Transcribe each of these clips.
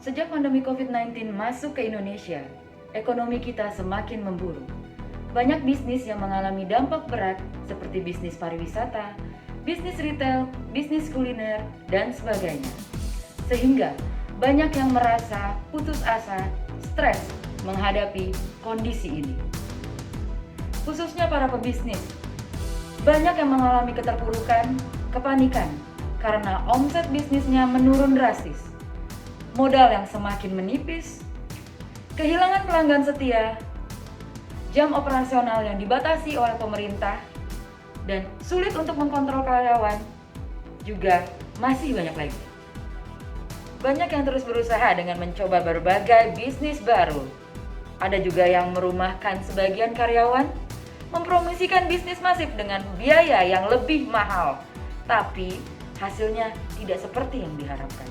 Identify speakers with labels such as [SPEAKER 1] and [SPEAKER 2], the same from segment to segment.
[SPEAKER 1] Sejak pandemi COVID-19 masuk ke Indonesia, ekonomi kita semakin memburuk. Banyak bisnis yang mengalami dampak berat seperti bisnis pariwisata, bisnis retail, bisnis kuliner, dan sebagainya. Sehingga banyak yang merasa putus asa, stres menghadapi kondisi ini. Khususnya para pebisnis, banyak yang mengalami keterpurukan, kepanikan karena omset bisnisnya menurun drastis. Modal yang semakin menipis, kehilangan pelanggan setia, jam operasional yang dibatasi oleh pemerintah, dan sulit untuk mengkontrol karyawan juga masih banyak lagi. Banyak yang terus berusaha dengan mencoba berbagai bisnis baru. Ada juga yang merumahkan sebagian karyawan, mempromosikan bisnis masif dengan biaya yang lebih mahal, tapi hasilnya tidak seperti yang diharapkan.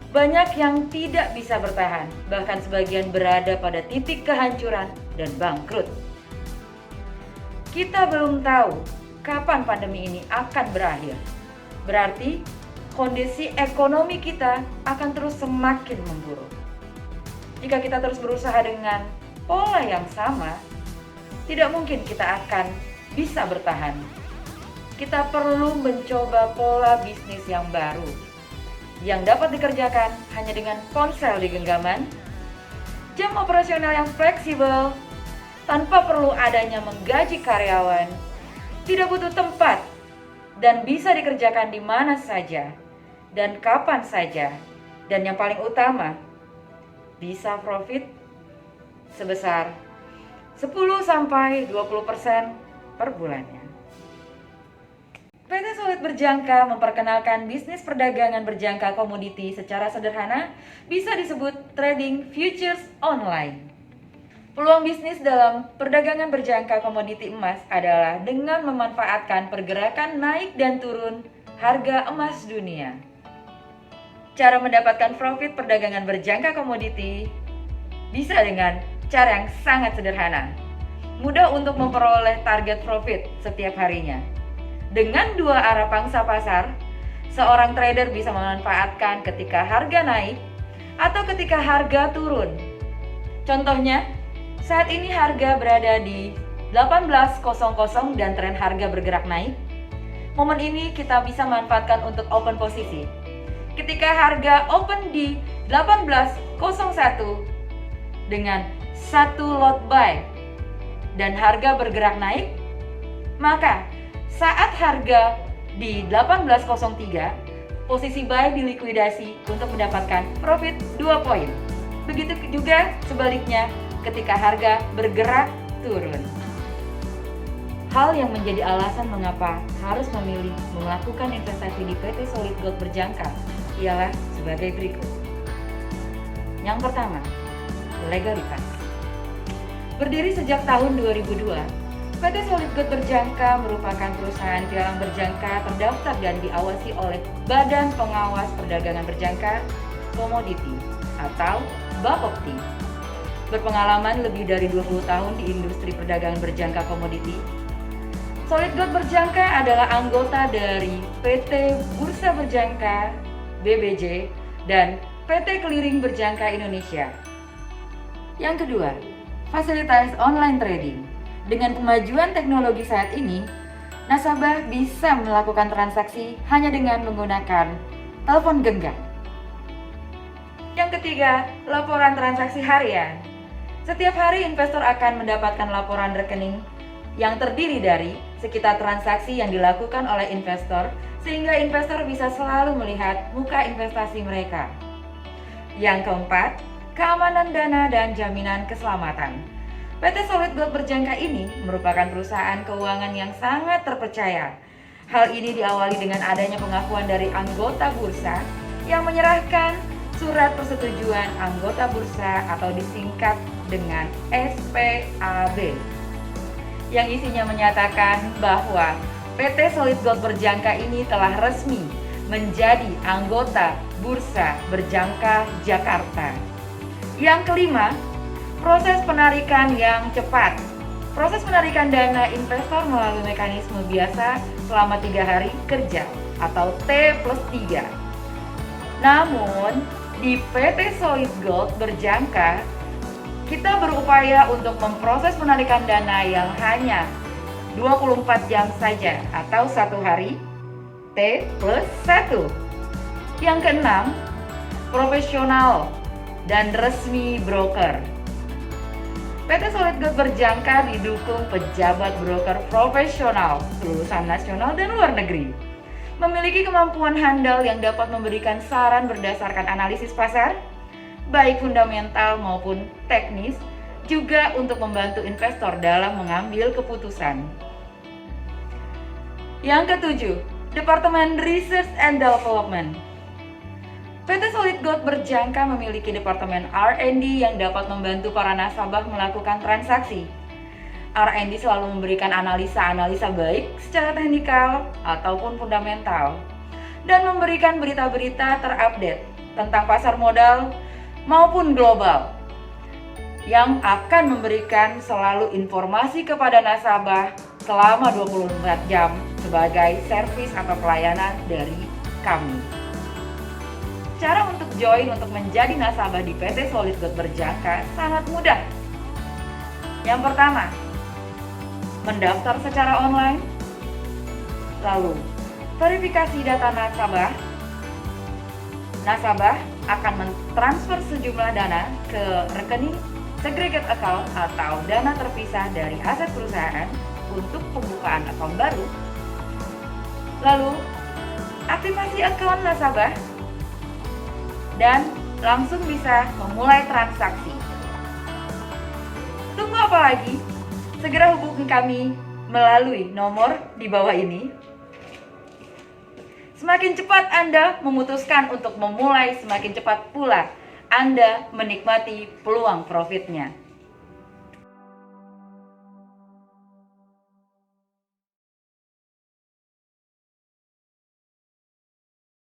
[SPEAKER 1] Banyak yang tidak bisa bertahan, bahkan sebagian berada pada titik kehancuran dan bangkrut. Kita belum tahu kapan pandemi ini akan berakhir. Berarti kondisi ekonomi kita akan terus semakin memburuk. Jika kita terus berusaha dengan pola yang sama, tidak mungkin kita akan bisa bertahan. Kita perlu mencoba pola bisnis yang baru, yang dapat dikerjakan hanya dengan ponsel di genggaman, jam operasional yang fleksibel, tanpa perlu adanya menggaji karyawan, tidak butuh tempat, dan bisa dikerjakan di mana saja, dan kapan saja, dan yang paling utama, bisa profit sebesar 10-20% per bulannya. PT Solid Berjangka memperkenalkan bisnis perdagangan berjangka komoditi secara sederhana bisa disebut trading futures online. Peluang bisnis dalam perdagangan berjangka komoditi emas adalah dengan memanfaatkan pergerakan naik dan turun harga emas dunia. Cara mendapatkan profit perdagangan berjangka komoditi bisa dengan cara yang sangat sederhana. Mudah untuk memperoleh target profit setiap harinya. Dengan dua arah pangsa pasar, seorang trader bisa memanfaatkan ketika harga naik atau ketika harga turun. Contohnya, saat ini harga berada di 18.00 dan tren harga bergerak naik. Momen ini kita bisa manfaatkan untuk open posisi. Ketika harga open di 18.01 dengan satu lot buy dan harga bergerak naik, maka saat harga di 18.03, posisi buy dilikuidasi untuk mendapatkan profit 2 poin. Begitu juga sebaliknya ketika harga bergerak turun. Hal yang menjadi alasan mengapa harus memilih melakukan investasi di PT Solid Gold Berjangka ialah sebagai berikut. Yang pertama, legalitas. Berdiri sejak tahun 2002, PT Solid Gold Berjangka merupakan perusahaan pialang berjangka terdaftar dan diawasi oleh Badan Pengawas Perdagangan Berjangka Komoditi atau BAPOKTI. Berpengalaman lebih dari 20 tahun di industri perdagangan berjangka komoditi, Solid Gold Berjangka adalah anggota dari PT Bursa Berjangka BBJ dan PT Clearing Berjangka Indonesia. Yang kedua, fasilitas online trading. Dengan kemajuan teknologi saat ini, nasabah bisa melakukan transaksi hanya dengan menggunakan telepon genggam. Yang ketiga, laporan transaksi harian. Setiap hari investor akan mendapatkan laporan rekening yang terdiri dari sekitar transaksi yang dilakukan oleh investor, sehingga investor bisa selalu melihat muka investasi mereka. Yang keempat, keamanan dana dan jaminan keselamatan. PT Solid Gold Berjangka ini merupakan perusahaan keuangan yang sangat terpercaya. Hal ini diawali dengan adanya pengakuan dari anggota bursa yang menyerahkan surat persetujuan anggota bursa atau disingkat dengan SPAB, yang isinya menyatakan bahwa PT Solid Gold Berjangka ini telah resmi menjadi anggota Bursa Berjangka Jakarta. Yang kelima, proses penarikan yang cepat. Proses penarikan dana investor melalui mekanisme biasa selama 3 hari kerja atau T+3. Namun, Di PT Solid Gold Berjangka, kita berupaya untuk memproses penarikan dana yang hanya 24 jam saja atau 1 hari T+1. Yang keenam, profesional dan resmi broker. PT Solid Gold Berjangka didukung pejabat broker profesional lulusan nasional dan luar negeri. Memiliki kemampuan handal yang dapat memberikan saran berdasarkan analisis pasar, baik fundamental maupun teknis, juga untuk membantu investor dalam mengambil keputusan. Yang ketujuh, Departemen Research and Development. PT Solid Gold Berjangka memiliki Departemen R&D yang dapat membantu para nasabah melakukan transaksi. R&D selalu memberikan analisa-analisa baik secara teknikal ataupun fundamental dan memberikan berita-berita terupdate tentang pasar modal maupun global yang akan memberikan selalu informasi kepada nasabah selama 24 jam sebagai servis atau pelayanan dari kami. Cara untuk join untuk menjadi nasabah di PT Solid Gold Berjangka sangat mudah. Yang pertama, mendaftar secara online, lalu verifikasi data nasabah. Nasabah akan mentransfer sejumlah dana ke rekening segregate account atau dana terpisah dari aset perusahaan untuk pembukaan akun baru. Lalu, aktifasi akun nasabah dan langsung bisa memulai transaksi. Tunggu apa lagi? Segera hubungi kami melalui nomor di bawah ini. Semakin cepat Anda memutuskan untuk memulai, semakin cepat pula Anda menikmati peluang profitnya.